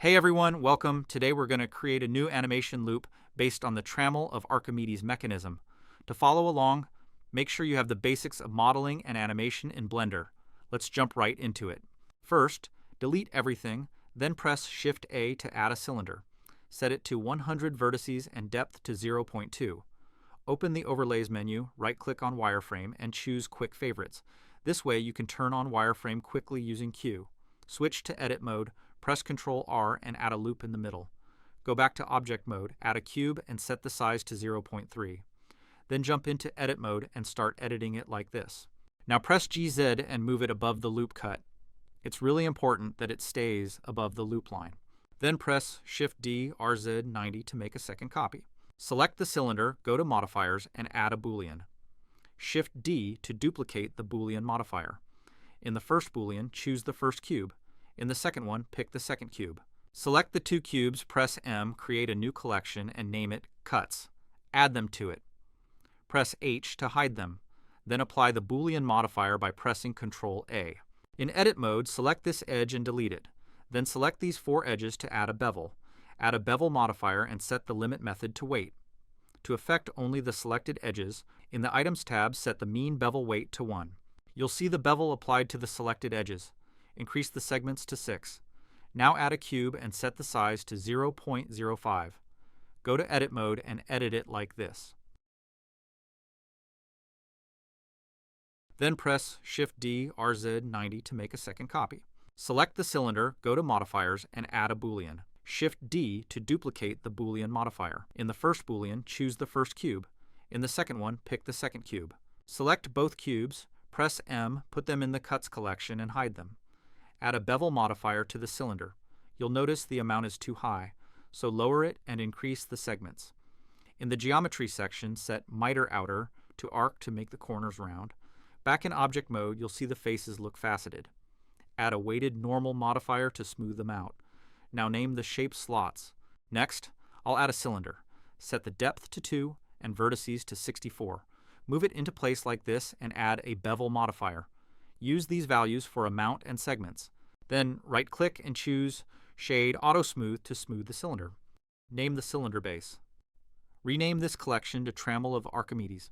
Hey everyone, welcome. Today we're going to create a new animation loop based on the Trammel of Archimedes mechanism. To follow along, make sure you have the basics of modeling and animation in Blender. Let's jump right into it. First, delete everything, then press Shift-A to add a cylinder. Set it to 100 vertices and depth to 0.2. Open the Overlays menu, right-click on Wireframe, and choose Quick Favorites. This way you can turn on Wireframe quickly using Q. Switch to Edit mode, press Ctrl-R and add a loop in the middle. Go back to Object mode, add a cube, and set the size to 0.3. Then jump into Edit mode and start editing it like this. Now press GZ and move it above the loop cut. It's really important that it stays above the loop line. Then press Shift-D RZ90 to make a second copy. Select the cylinder, go to Modifiers, and add a Boolean. Shift-D to duplicate the Boolean modifier. In the first Boolean, choose the first cube. In the second one, pick the second cube. Select the two cubes, press M, create a new collection, and name it Cuts. Add them to it. Press H to hide them. Then apply the Boolean modifier by pressing Ctrl-A. In Edit mode, select this edge and delete it. Then select these four edges to add a bevel. Add a bevel modifier and set the limit method to weight. To affect only the selected edges, in the Items tab, set the mean bevel weight to 1. You'll see the bevel applied to the selected edges. Increase the segments to 6. Now add a cube and set the size to 0.05. Go to Edit mode and edit it like this. Then press Shift-D RZ90 to make a second copy. Select the cylinder, go to Modifiers, and add a Boolean. Shift-D to duplicate the Boolean modifier. In the first Boolean, choose the first cube. In the second one, pick the second cube. Select both cubes, press M, put them in the Cuts collection, and hide them. Add a bevel modifier to the cylinder. You'll notice the amount is too high, so lower it and increase the segments. In the Geometry section, set Miter Outer to Arc to make the corners round. Back in Object mode, you'll see the faces look faceted. Add a Weighted Normal modifier to smooth them out. Now name the shape slots. Next, I'll add a cylinder. Set the depth to 2 and vertices to 64. Move it into place like this and add a bevel modifier. Use these values for a mount and segments. Then right-click and choose Shade Auto Smooth to smooth the cylinder. Name the cylinder base. Rename this collection to Trammel of Archimedes.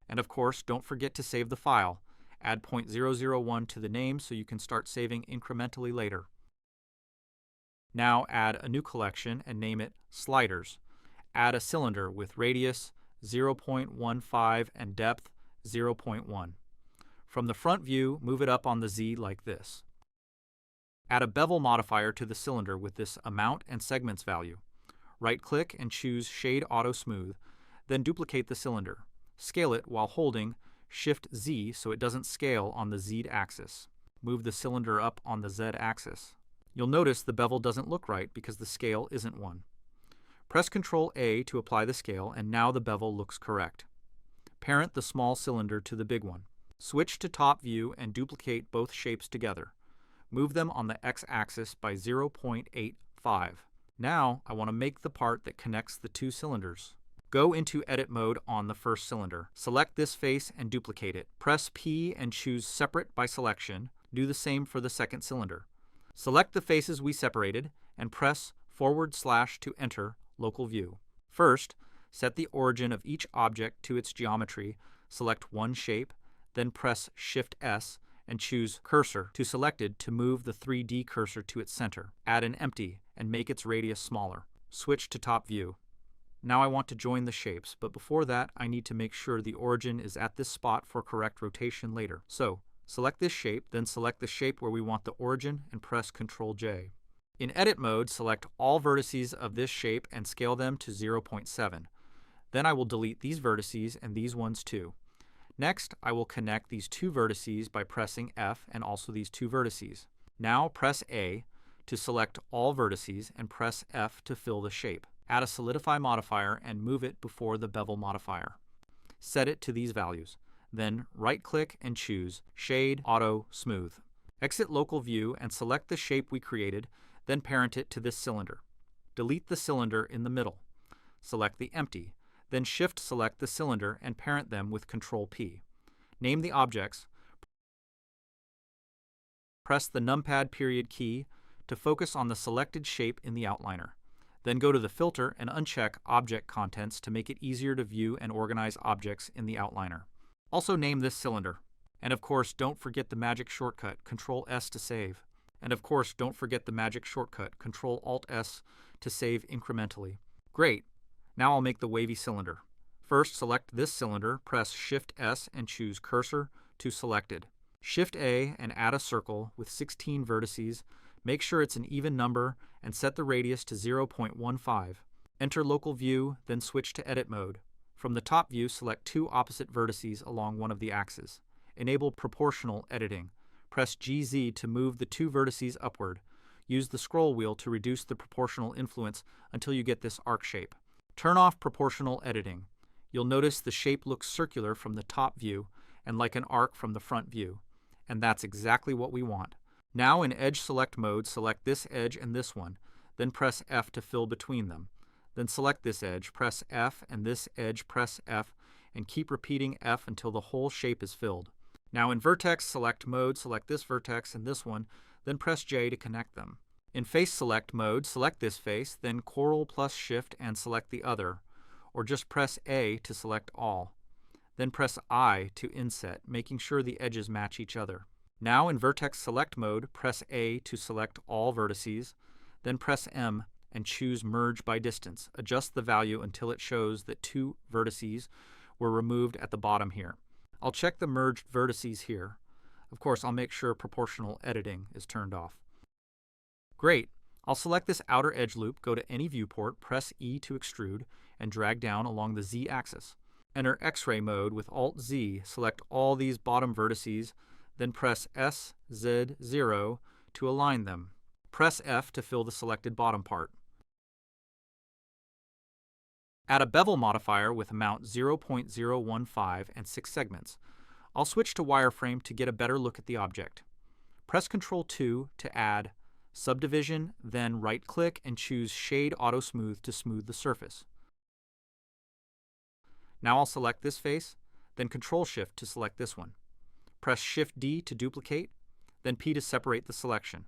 And of course, don't forget to save the file. Add 0.001 to the name so you can start saving incrementally later. Now add a new collection and name it Sliders. Add a cylinder with radius 0.15 and depth 0.1. From the front view, move it up on the Z like this. Add a bevel modifier to the cylinder with this amount and segments value. Right-click and choose Shade Auto Smooth, then duplicate the cylinder. Scale it while holding Shift-Z so it doesn't scale on the Z axis. Move the cylinder up on the Z axis. You'll notice the bevel doesn't look right because the scale isn't 1. Press Ctrl-A to apply the scale, and now the bevel looks correct. Parent the small cylinder to the big one. Switch to top view and duplicate both shapes together. Move them on the x-axis by 0.85. Now I want to make the part that connects the two cylinders. Go into Edit mode on the first cylinder. Select this face and duplicate it. Press P and choose Separate by Selection. Do the same for the second cylinder. Select the faces we separated and press / to enter Local View. First, set the origin of each object to its geometry. Select one shape. Then press Shift-S and choose Cursor to Selected to move the 3D cursor to its center. Add an empty and make its radius smaller. Switch to top view. Now I want to join the shapes, but before that I need to make sure the origin is at this spot for correct rotation later. So, select this shape, then select the shape where we want the origin and press Ctrl-J. In Edit mode, select all vertices of this shape and scale them to 0.7. Then I will delete these vertices and these ones too. Next, I will connect these two vertices by pressing F and also these two vertices. Now press A to select all vertices and press F to fill the shape. Add a Solidify modifier and move it before the bevel modifier. Set it to these values. Then right-click and choose Shade Auto Smooth. Exit Local View and select the shape we created, then parent it to this cylinder. Delete the cylinder in the middle. Select the empty. Then Shift-select the cylinder and parent them with Ctrl-P. Name the objects. Press the numpad period key to focus on the selected shape in the outliner. Then go to the filter and uncheck Object Contents to make it easier to view and organize objects in the outliner. Also name this cylinder. And of course, don't forget the magic shortcut, Ctrl-S to save. And of course, don't forget the magic shortcut, Ctrl-Alt-S to save incrementally. Great! Now I'll make the wavy cylinder. First, select this cylinder, press Shift-S and choose Cursor to Selected. Shift-A and add a circle with 16 vertices. Make sure it's an even number and set the radius to 0.15. Enter Local View, then switch to Edit Mode. From the top view, select two opposite vertices along one of the axes. Enable Proportional Editing. Press GZ to move the two vertices upward. Use the scroll wheel to reduce the proportional influence until you get this arc shape. Turn off Proportional Editing. You'll notice the shape looks circular from the top view and like an arc from the front view. And that's exactly what we want. Now in Edge Select mode, select this edge and this one, then press F to fill between them. Then select this edge, press F, and this edge, press F, and keep repeating F until the whole shape is filled. Now in Vertex Select mode, select this vertex and this one, then press J to connect them. In Face Select mode, select this face, then Ctrl plus Shift and select the other, or just press A to select all. Then press I to inset, making sure the edges match each other. Now in Vertex Select mode, press A to select all vertices, then press M and choose Merge by Distance. Adjust the value until it shows that two vertices were removed at the bottom here. I'll check the merged vertices here. Of course, I'll make sure Proportional Editing is turned off. Great! I'll select this outer edge loop, go to any viewport, press E to extrude, and drag down along the Z axis. Enter X-ray mode with Alt-Z, select all these bottom vertices, then press SZ0 to align them. Press F to fill the selected bottom part. Add a bevel modifier with amount 0.015 and 6 segments. I'll switch to wireframe to get a better look at the object. Press Ctrl-2 to add subdivision, then right-click and choose Shade Auto Smooth to smooth the surface. Now I'll select this face, then Ctrl-Shift to select this one. Press Shift-D to duplicate, then P to separate the selection.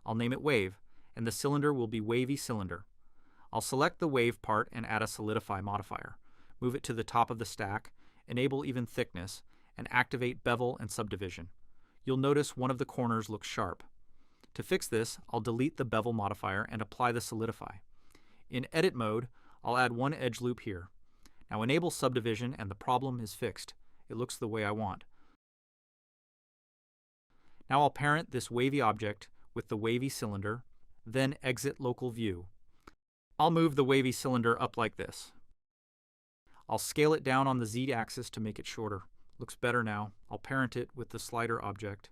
I'll name it Wave, and the cylinder will be Wavy Cylinder. I'll select the Wave part and add a Solidify modifier. Move it to the top of the stack, enable Even Thickness, and activate Bevel and Subdivision. You'll notice one of the corners looks sharp. To fix this, I'll delete the Bevel modifier and apply the Solidify. In Edit mode, I'll add one edge loop here. Now enable Subdivision and the problem is fixed. It looks the way I want. Now I'll parent this wavy object with the wavy cylinder, then exit Local View. I'll move the wavy cylinder up like this. I'll scale it down on the Z axis to make it shorter. Looks better now. I'll parent it with the slider object.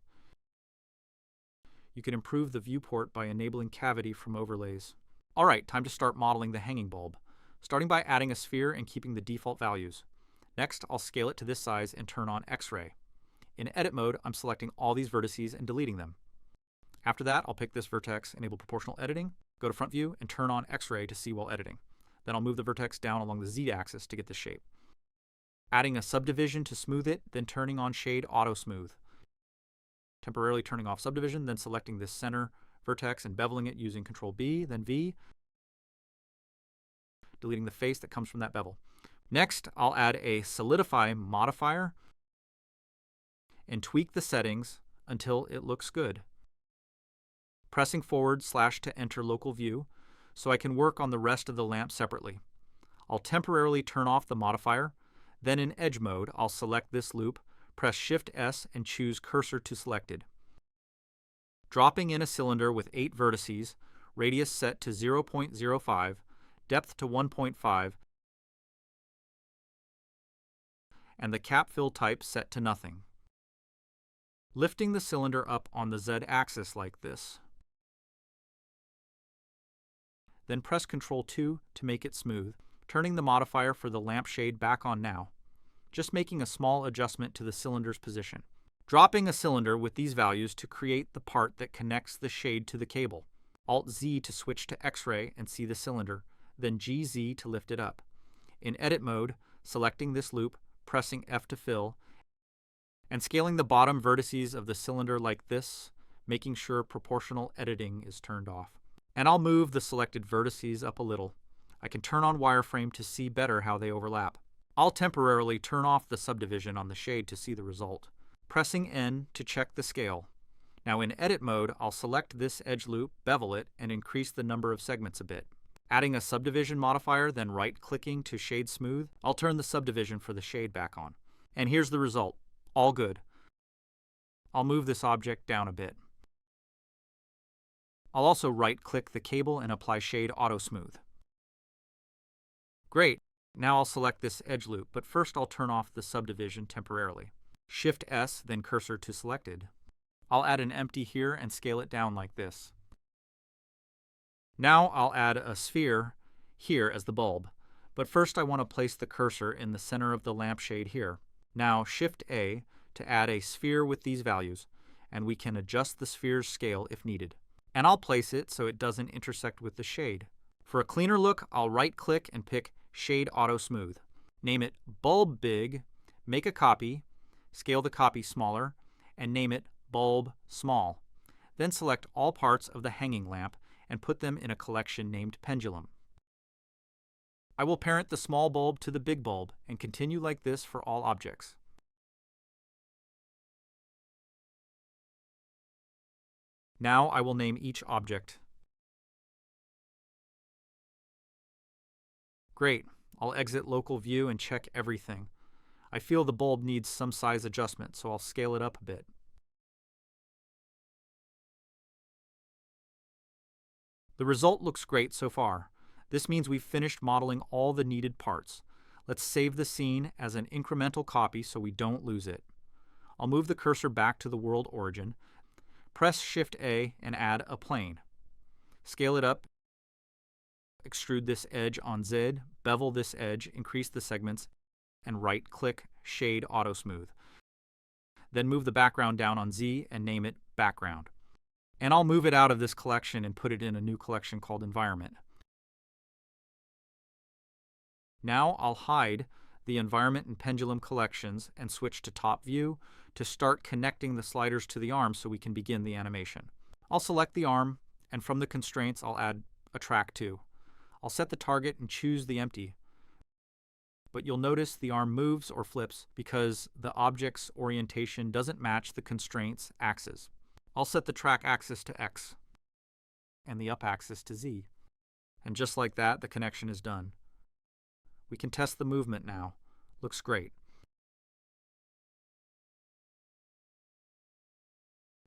You can improve the viewport by enabling cavity from overlays. Alright, time to start modeling the hanging bulb, starting by adding a sphere and keeping the default values. Next, I'll scale it to this size and turn on X-ray. In Edit mode, I'm selecting all these vertices and deleting them. After that, I'll pick this vertex, enable Proportional Editing, go to Front View, and turn on X-ray to see while editing. Then I'll move the vertex down along the Z axis to get the shape. Adding a subdivision to smooth it, then turning on Shade Auto Smooth. Temporarily turning off subdivision, then selecting this center vertex and beveling it using Ctrl-B, then V, deleting the face that comes from that bevel. Next, I'll add a Solidify modifier and tweak the settings until it looks good. Pressing forward / to enter Local View so I can work on the rest of the lamp separately. I'll temporarily turn off the modifier, then in Edge mode, I'll select this loop, press Shift-S and choose Cursor to Selected. Dropping in a cylinder with 8 vertices, radius set to 0.05, depth to 1.5, and the cap fill type set to nothing. Lifting the cylinder up on the Z-axis like this. Then press Ctrl-2 to make it smooth, turning the modifier for the lampshade back on now, just making a small adjustment to the cylinder's position. Dropping a cylinder with these values to create the part that connects the shade to the cable. Alt-Z to switch to X-ray and see the cylinder, then GZ to lift it up. In Edit mode, selecting this loop, pressing F to fill, and scaling the bottom vertices of the cylinder like this, making sure proportional editing is turned off. And I'll move the selected vertices up a little. I can turn on wireframe to see better how they overlap. I'll temporarily turn off the subdivision on the shade to see the result. Pressing N to check the scale. Now in edit mode, I'll select this edge loop, bevel it, and increase the number of segments a bit. Adding a subdivision modifier, then right-clicking to shade smooth, I'll turn the subdivision for the shade back on. And here's the result. All good. I'll move this object down a bit. I'll also right-click the cable and apply Shade Auto Smooth. Great. Now I'll select this edge loop, but first I'll turn off the subdivision temporarily. Shift S, then cursor to selected. I'll add an empty here and scale it down like this. Now I'll add a sphere here as the bulb, but first I want to place the cursor in the center of the lampshade here. Now Shift A to add a sphere with these values, and we can adjust the sphere's scale if needed. And I'll place it so it doesn't intersect with the shade. For a cleaner look, I'll right-click and pick Shade Auto Smooth. Name it Bulb Big, make a copy, scale the copy smaller, and name it Bulb Small. Then select all parts of the hanging lamp and put them in a collection named Pendulum. I will parent the small bulb to the big bulb and continue like this for all objects. Now I will name each object. Great. I'll exit local view and check everything. I feel the bulb needs some size adjustment, so I'll scale it up a bit. The result looks great so far. This means we've finished modeling all the needed parts. Let's save the scene as an incremental copy so we don't lose it. I'll move the cursor back to the world origin, press Shift A and add a plane. Scale it up, extrude this edge on Z, bevel this edge, increase the segments, and right-click Shade Auto Smooth. Then move the background down on Z and name it Background. And I'll move it out of this collection and put it in a new collection called Environment. Now I'll hide the Environment and Pendulum collections and switch to Top View to start connecting the sliders to the arm so we can begin the animation. I'll select the arm, and from the constraints I'll add a track 2. I'll set the target and choose the empty. But you'll notice the arm moves or flips because the object's orientation doesn't match the constraint's axis. I'll set the track axis to X and the up axis to Z. And just like that, the connection is done. We can test the movement now. Looks great.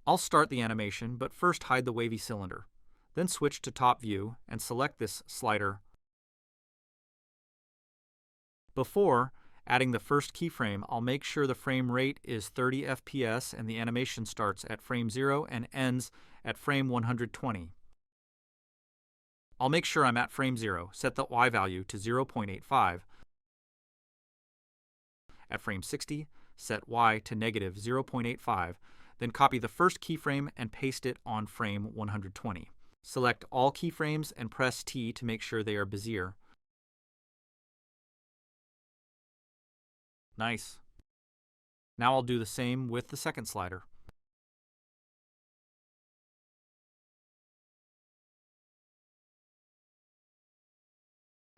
I'll start the animation, but first hide the wavy cylinder. Then switch to Top View and select this slider. Before adding the first keyframe, I'll make sure the frame rate is 30 FPS and the animation starts at frame 0 and ends at frame 120. I'll make sure I'm at frame 0, set the Y value to 0.85. At frame 60, set Y to negative 0.85, then copy the first keyframe and paste it on frame 120. Select all keyframes and press T to make sure they are Bezier. Nice. Now I'll do the same with the second slider.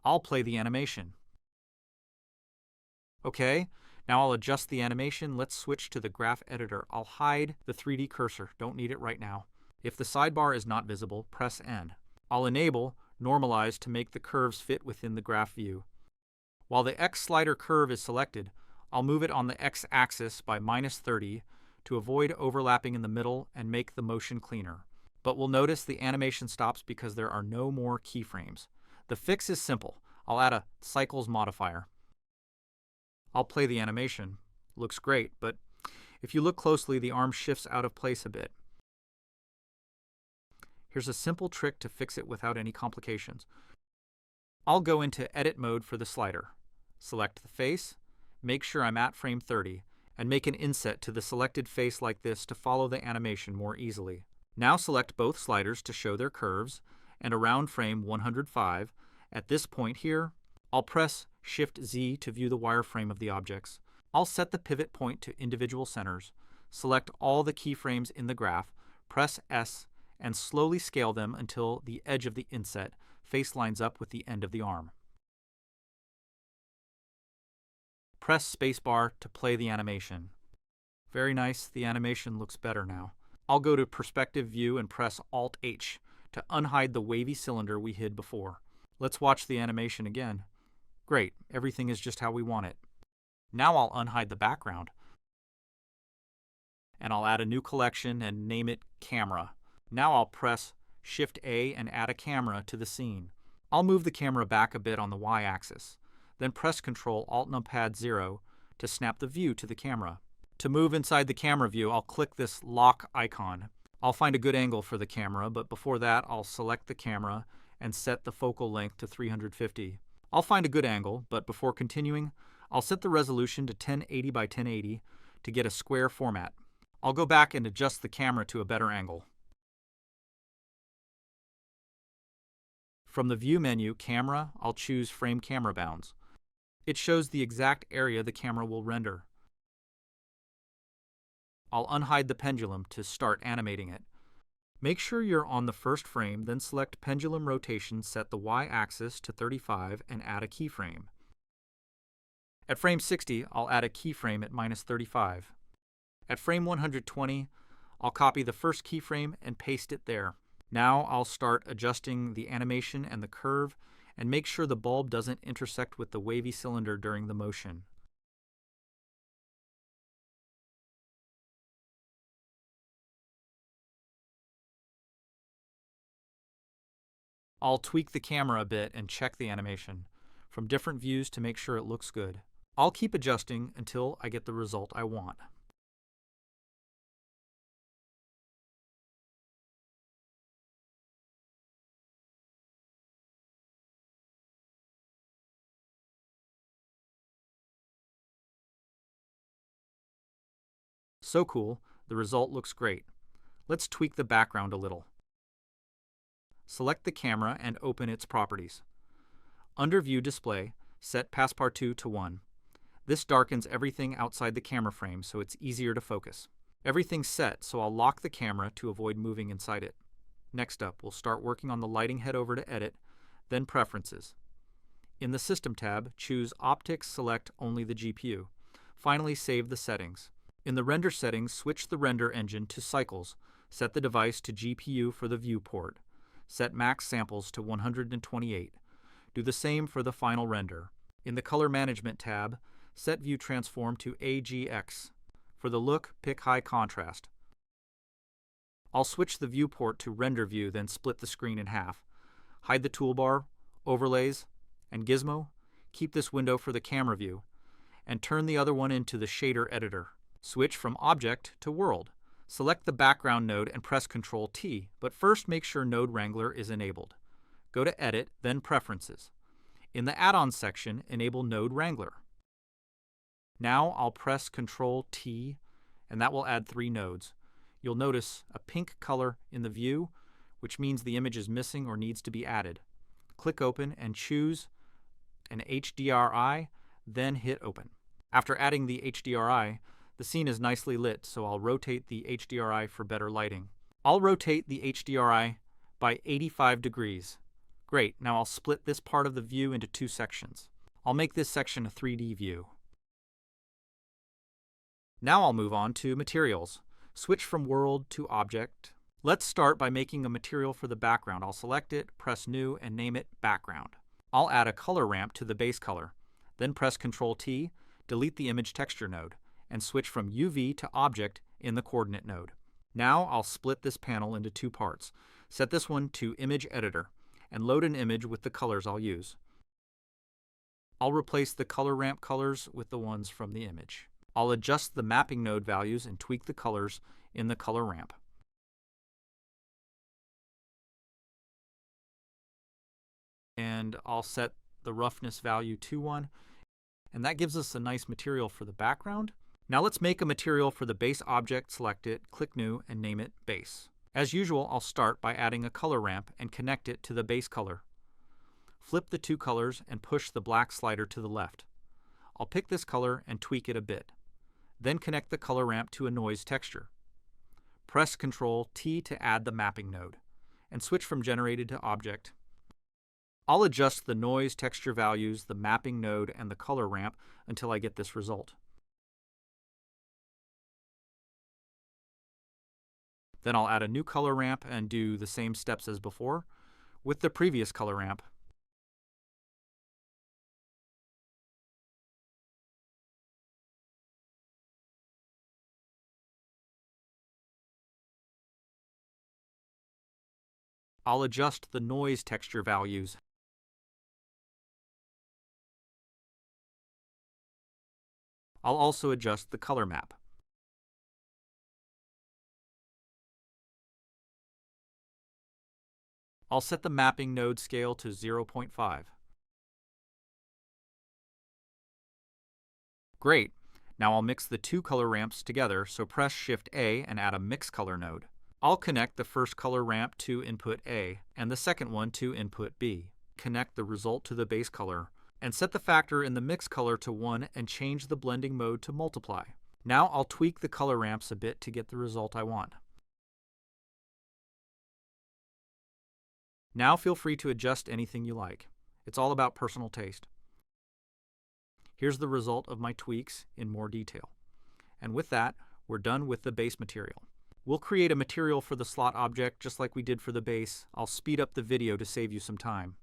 I'll play the animation. Okay, now I'll adjust the animation. Let's switch to the graph editor. I'll hide the 3D cursor. Don't need it right now. If the sidebar is not visible, press N. I'll enable Normalize to make the curves fit within the graph view. While the X slider curve is selected, I'll move it on the X-axis by -30 to avoid overlapping in the middle and make the motion cleaner. But we'll notice the animation stops because there are no more keyframes. The fix is simple. I'll add a cycles modifier. I'll play the animation. Looks great, but if you look closely, the arm shifts out of place a bit. Here's a simple trick to fix it without any complications. I'll go into edit mode for the slider. Select the face, make sure I'm at frame 30, and make an inset to the selected face like this to follow the animation more easily. Now select both sliders to show their curves, and around frame 105, at this point here, I'll press Shift-Z to view the wireframe of the objects. I'll set the pivot point to individual centers, select all the keyframes in the graph, Press S and slowly scale them until the edge of the inset face lines up with the end of the arm. Press spacebar to play the animation. Very nice, the animation looks better now. I'll go to Perspective View and press Alt-H to unhide the wavy cylinder we hid before. Let's watch the animation again. Great, everything is just how we want it. Now I'll unhide the background. And I'll add a new collection and name it Camera. Now I'll press Shift-A and add a camera to the scene. I'll move the camera back a bit on the Y-axis. Then press Ctrl Alt Numpad 0 to snap the view to the camera. To move inside the camera view, I'll click this lock icon. I'll find a good angle for the camera, but before that, I'll select the camera and set the focal length to 350. I'll find a good angle, but before continuing, I'll set the resolution to 1080 by 1080 to get a square format. I'll go back and adjust the camera to a better angle. From the View menu, Camera, I'll choose Frame Camera Bounds. It shows the exact area the camera will render. I'll unhide the pendulum to start animating it. Make sure you're on the first frame, then select Pendulum Rotation, set the Y-axis to 35, and add a keyframe. At frame 60, I'll add a keyframe at -35. At frame 120, I'll copy the first keyframe and paste it there. Now I'll start adjusting the animation and the curve and make sure the bulb doesn't intersect with the wavy cylinder during the motion. I'll tweak the camera a bit and check the animation from different views to make sure it looks good. I'll keep adjusting until I get the result I want. So cool, the result looks great. Let's tweak the background a little. Select the camera and open its properties. Under View Display, set Passepartout to 1. This darkens everything outside the camera frame so it's easier to focus. Everything's set, so I'll lock the camera to avoid moving inside it. Next up, we'll start working on the lighting. Head over to Edit, then Preferences. In the System tab, choose Optics, select only the GPU. Finally, save the settings. In the Render settings, switch the render engine to Cycles. Set the device to GPU for the viewport. Set max samples to 128. Do the same for the final render. In the Color Management tab, set View Transform to AGX. For the look, pick High Contrast. I'll switch the viewport to Render View, then split the screen in half. Hide the toolbar, Overlays, and Gizmo. Keep this window for the camera view. And turn the other one into the shader editor. Switch from Object to World. Select the background node and press Ctrl T, but first make sure Node Wrangler is enabled. Go to Edit, then Preferences. In the Add-ons section, enable Node Wrangler. Now I'll press Ctrl T, and that will add 3 nodes. You'll notice a pink color in the view, which means the image is missing or needs to be added. Click Open and choose an HDRI, then hit Open. After adding the HDRI, the scene is nicely lit, so I'll rotate the HDRI for better lighting. I'll rotate the HDRI by 85 degrees. Great, now I'll split this part of the view into 2 sections. I'll make this section a 3D view. Now I'll move on to Materials. Switch from World to Object. Let's start by making a material for the background. I'll select it, press New, and name it Background. I'll add a color ramp to the base color. Then press Ctrl T, delete the Image Texture node, and switch from UV to Object in the Coordinate node. Now I'll split this panel into 2 parts. Set this one to Image Editor, and load an image with the colors I'll use. I'll replace the color ramp colors with the ones from the image. I'll adjust the mapping node values and tweak the colors in the color ramp. And I'll set the roughness value to 1, and that gives us a nice material for the background. Now let's make a material for the base object. Select it, click New, and name it Base. As usual, I'll start by adding a color ramp and connect it to the base color. Flip the 2 colors and push the black slider to the left. I'll pick this color and tweak it a bit. Then connect the color ramp to a noise texture. Press Ctrl T to add the mapping node, and switch from generated to object. I'll adjust the noise, texture values, the mapping node, and the color ramp until I get this result. Then I'll add a new color ramp and do the same steps as before with the previous color ramp. I'll adjust the noise texture values. I'll also adjust the color map. I'll set the mapping node scale to 0.5. Great! Now I'll mix the two color ramps together, so press Shift A and add a mix color node. I'll connect the first color ramp to input A and the second one to input B. Connect the result to the base color and set the factor in the mix color to 1 and change the blending mode to multiply. Now I'll tweak the color ramps a bit to get the result I want. Now feel free to adjust anything you like. It's all about personal taste. Here's the result of my tweaks in more detail. And with that, we're done with the base material. We'll create a material for the slot object just like we did for the base. I'll speed up the video to save you some time.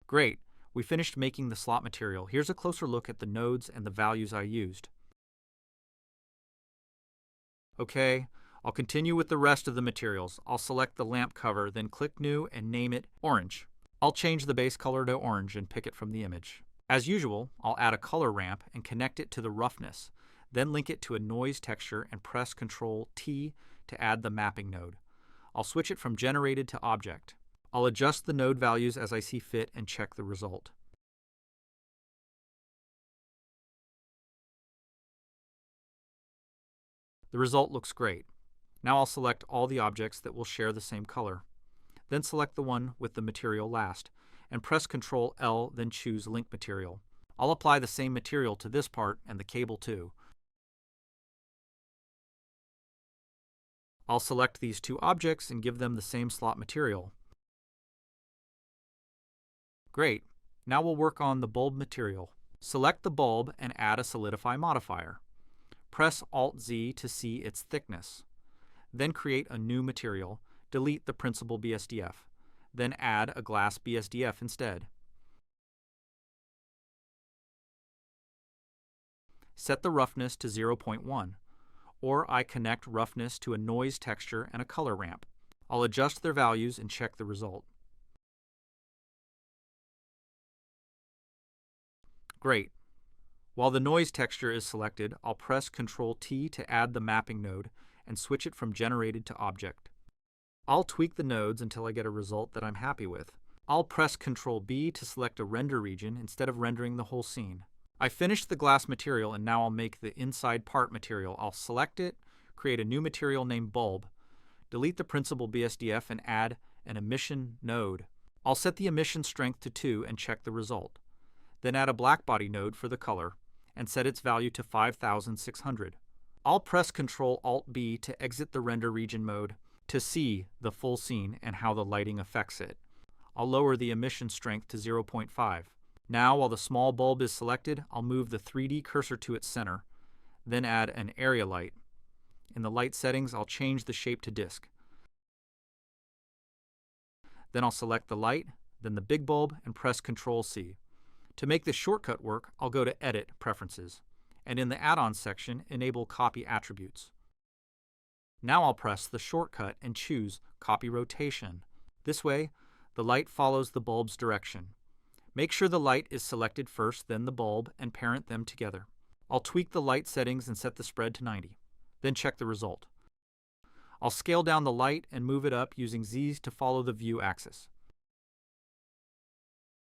Great! We finished making the slot material. Here's a closer look at the nodes and the values I used. Okay, I'll continue with the rest of the materials. I'll select the lamp cover, then click New and name it Orange. I'll change the base color to orange and pick it from the image. As usual, I'll add a color ramp and connect it to the roughness, then link it to a noise texture and press Ctrl T to add the mapping node. I'll switch it from generated to object. I'll adjust the node values as I see fit and check the result. The result looks great. Now I'll select all the objects that will share the same color. Then select the one with the material last, and press Ctrl L, then choose Link Material. I'll apply the same material to this part and the cable too. I'll select these two objects and give them the same slot material. Great! Now we'll work on the bulb material. Select the bulb and add a solidify modifier. Press Alt-Z to see its thickness. Then create a new material. Delete the principal BSDF. then add a glass BSDF instead. Set the roughness to 0.1, or I connect roughness to a noise texture and a color ramp. I'll adjust their values and check the result. Great. While the noise texture is selected, I'll press Ctrl-T to add the mapping node and switch it from generated to object. I'll tweak the nodes until I get a result that I'm happy with. I'll press Ctrl-B to select a render region instead of rendering the whole scene. I finished the glass material and now I'll make the inside part material. I'll select it, create a new material named bulb, delete the principal BSDF and add an emission node. I'll set the emission strength to 2 and check the result. Then add a blackbody node for the color and set its value to 5600. I'll press Ctrl-Alt-B to exit the render region mode to see the full scene and how the lighting affects it. I'll lower the emission strength to 0.5. Now, while the small bulb is selected, I'll move the 3D cursor to its center, then add an area light. In the light settings, I'll change the shape to disk. Then I'll select the light, then the big bulb, and press Ctrl-C. To make this shortcut work, I'll go to Edit, Preferences, and in the Add-ons section, enable Copy Attributes. Now I'll press the shortcut and choose Copy Rotation. This way, the light follows the bulb's direction. Make sure the light is selected first, then the bulb, and parent them together. I'll tweak the light settings and set the spread to 90. Then check the result. I'll scale down the light and move it up using Z's to follow the view axis.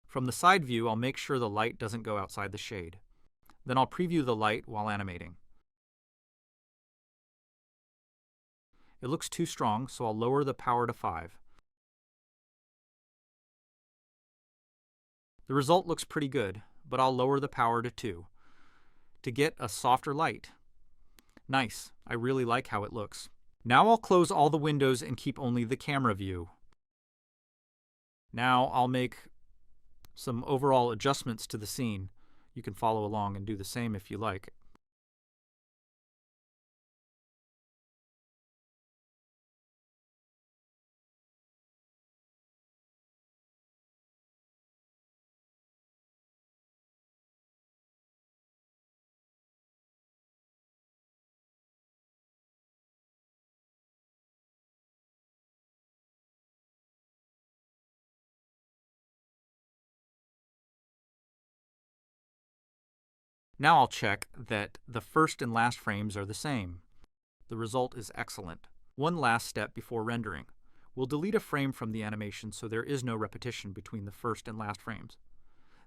From the side view, I'll make sure the light doesn't go outside the shade. Then I'll preview the light while animating. It looks too strong, so I'll lower the power to 5. The result looks pretty good, but I'll lower the power to 2 to get a softer light. Nice, I really like how it looks. Now I'll close all the windows and keep only the camera view. Now I'll make some overall adjustments to the scene. You can follow along and do the same if you like. Now I'll check that the first and last frames are the same. The result is excellent. One last step before rendering. We'll delete a frame from the animation so there is no repetition between the first and last frames.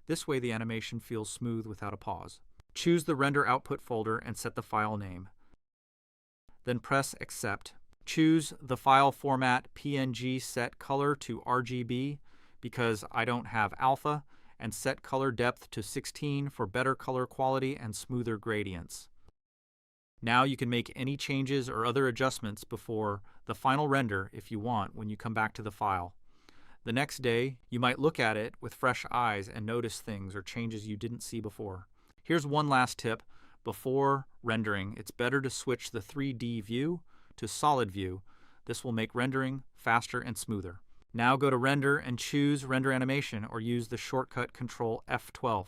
This way the animation feels smooth without a pause. Choose the render output folder and set the file name. Then press Accept. Choose the file format PNG, set color to RGB because I don't have alpha, and set color depth to 16 for better color quality and smoother gradients. Now you can make any changes or other adjustments before the final render if you want when you come back to the file. The next day, you might look at it with fresh eyes and notice things or changes you didn't see before. Here's one last tip. Before rendering, it's better to switch the 3D view to solid view. This will make rendering faster and smoother. Now go to Render and choose Render Animation or use the shortcut Ctrl F12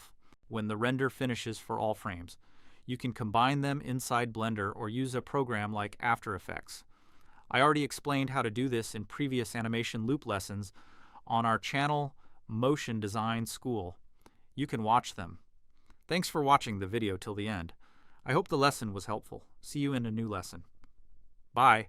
when the render finishes for all frames. You can combine them inside Blender or use a program like After Effects. I already explained how to do this in previous animation loop lessons on our channel Motion Design School. You can watch them. Thanks for watching the video till the end. I hope the lesson was helpful. See you in a new lesson. Bye.